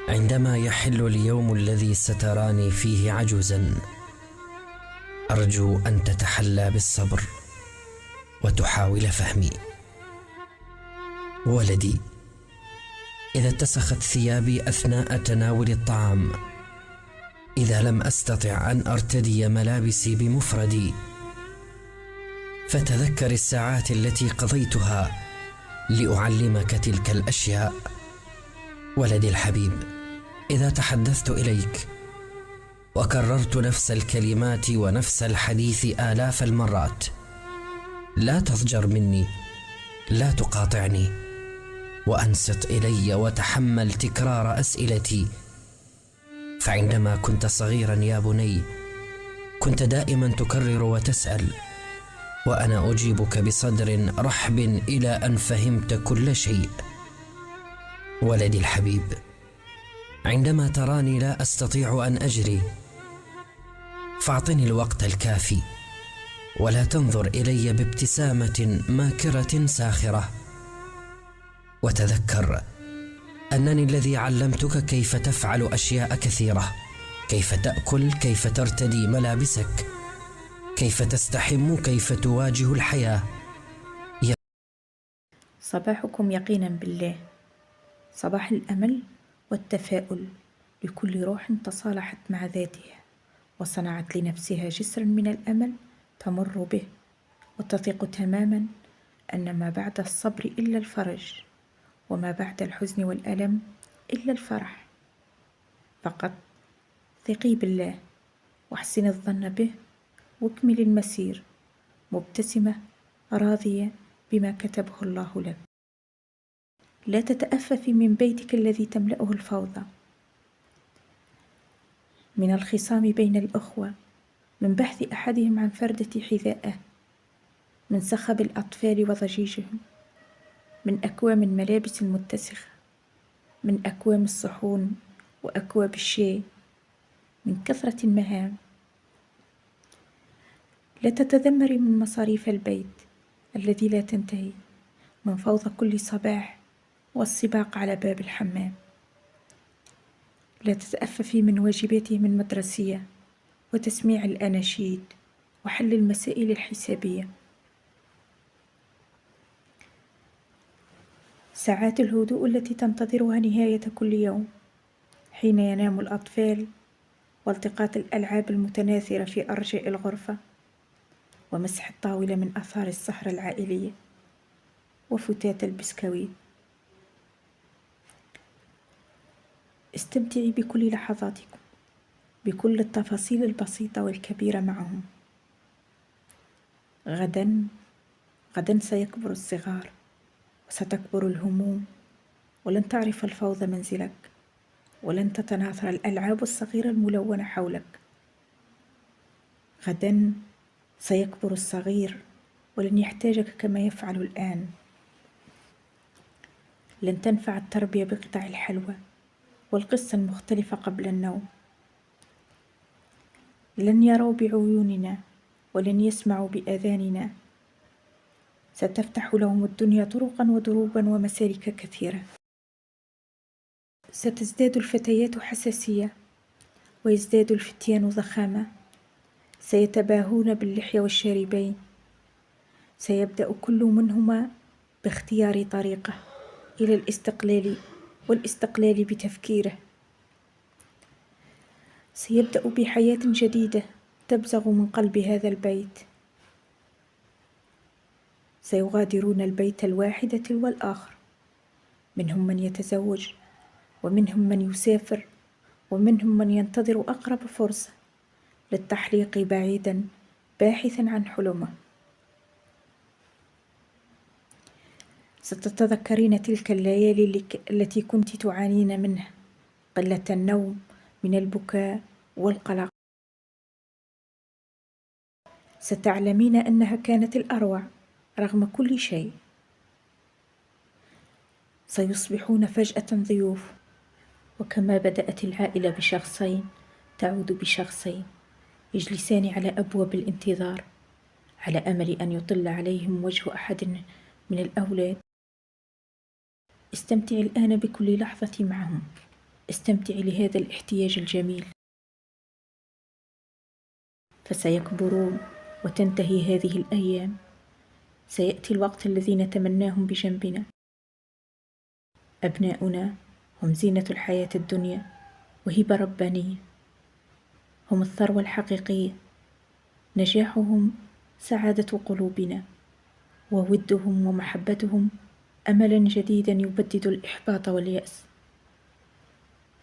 عندما يحل اليوم الذي ستراني فيه عجوزا، أرجو أن تتحلى بالصبر وتحاول فهمي. ولدي، إذا اتسخت ثيابي أثناء تناول الطعام، إذا لم أستطع أن أرتدي ملابسي بمفردي، فتذكر الساعات التي قضيتها لأعلمك تلك الأشياء. ولدي الحبيب، إذا تحدثت إليك وكررت نفس الكلمات ونفس الحديث آلاف المرات، لا تضجر مني، لا تقاطعني، وأنصت إلي وتحمل تكرار أسئلتي. فعندما كنت صغيرا يا بني، كنت دائما تكرر وتسأل، وأنا أجيبك بصدر رحب إلى أن فهمت كل شيء. ولدي الحبيب، عندما تراني لا أستطيع أن أجري، فاعطني الوقت الكافي، ولا تنظر إلي بابتسامة ماكرة ساخرة، وتذكر أنني الذي علمتك كيف تفعل أشياء كثيرة، كيف تأكل، كيف ترتدي ملابسك، كيف تستحم، كيف تواجه الحياة. صباحكم يقينا بالله، صباح الأمل والتفاؤل لكل روح تصالحت مع ذاتها وصنعت لنفسها جسرا من الأمل تمر به، وتثق تماما أن ما بعد الصبر إلا الفرج، وما بعد الحزن والألم إلا الفرح. فقط ثقي بالله واحسن الظن به، واكمل المسير مبتسمة راضية بما كتبه الله لك. لا تتأففي من بيتك الذي تملأه الفوضى، من الخصام بين الأخوة، من بحث أحدهم عن فردة حذائه، من صخب الأطفال وضجيجهم، من أكوام الملابس المتسخة، من أكوام الصحون وأكواب الشاي، من كثرة المهام. لا تتذمري من مصاريف البيت الذي لا تنتهي، من فوضى كل صباح والسباق على باب الحمام. لا تتأففي من واجباتهم المدرسية وتسميع الأناشيد وحل المسائل الحسابية. ساعات الهدوء التي تنتظرها نهاية كل يوم، حين ينام الأطفال، والتقاط الألعاب المتناثرة في أرجاء الغرفة، ومسح الطاولة من آثار السهرة العائلية، وفتات البسكويت. استمتعي بكل لحظاتكم، بكل التفاصيل البسيطة والكبيرة معهم. غدا سيكبر الصغار، وستكبر الهموم، ولن تعرف الفوضى منزلك، ولن تتناثر الألعاب الصغيرة الملونة حولك. غدا سيكبر الصغير ولن يحتاجك كما يفعل الآن. لن تنفع التربية بقطع الحلوى والقصة المختلفة قبل النوم. لن يروا بعيوننا ولن يسمعوا بآذاننا. ستفتح لهم الدنيا طرقا ودروبا ومسالك كثيرة. ستزداد الفتيات حساسية ويزداد الفتيان ضخامة، سيتباهون باللحية والشاربين. سيبدأ كل منهما باختيار طريقه إلى الاستقلال والاستقلال بتفكيره. سيبدأ بحياة جديدة تبزغ من قلب هذا البيت. سيغادرون البيت الواحد تلو الآخر، منهم من يتزوج، ومنهم من يسافر، ومنهم من ينتظر أقرب فرصة للتحليق بعيدا باحثا عن حلمه. ستتذكرين تلك الليالي التي كنت تعانين منها، قلة النوم، من البكاء والقلق. ستعلمين أنها كانت الأروع رغم كل شيء. سيصبحون فجأة ضيوف، وكما بدأت العائلة بشخصين تعود بشخصين، يجلسان على أبواب الانتظار على أمل أن يطل عليهم وجه أحد من الأولاد. استمتعي الآن بكل لحظة معهم. استمتعي لهذا الاحتياج الجميل، فسيكبرون وتنتهي هذه الأيام. سيأتي الوقت الذي نتمناهم بجنبنا. أبناؤنا هم زينة الحياة الدنيا وهبة ربانية، هم الثروة الحقيقية. نجاحهم سعادة قلوبنا، وودهم ومحبتهم أملا جديدا يبدد الإحباط واليأس.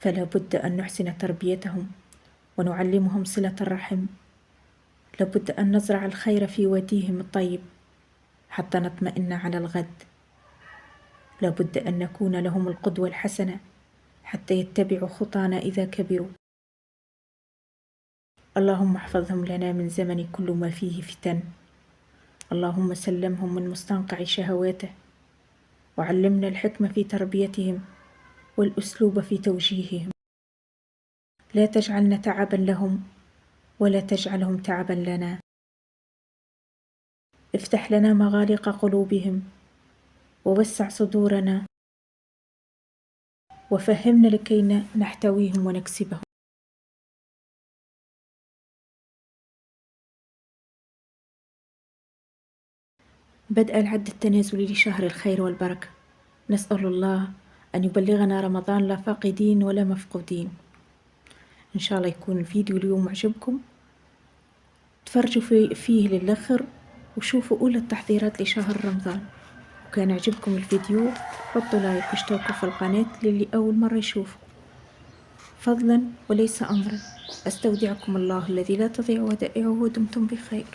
فلا بد أن نحسن تربيتهم ونعلمهم صلة الرحم. لابد أن نزرع الخير في واديهم الطيب حتى نطمئن على الغد. لابد أن نكون لهم القدوة الحسنة حتى يتبعوا خطانا إذا كبروا. اللهم احفظهم لنا من زمن كل ما فيه فتن. اللهم سلمهم من مستنقع شهواته، وعلمنا الحكمة في تربيتهم والأسلوب في توجيههم. لا تجعلنا تعبا لهم ولا تجعلهم تعبا لنا. افتح لنا مغالق قلوبهم ووسع صدورنا، وفهمنا لكي نحتويهم ونكسبهم. بدأ العد التنازلي لشهر الخير والبركة. نسأل الله أن يبلغنا رمضان لا فاقدين ولا مفقودين. إن شاء الله يكون الفيديو اليوم عجبكم، تفرجوا فيه للآخر وشوفوا أولى التحضيرات لشهر رمضان. وكان عجبكم الفيديو حطوا لايك واشتركوا في القناة للي أول مرة يشوفوا، فضلا وليس أمرا. أستودعكم الله الذي لا تضيع ودائعه، ودمتم بخير.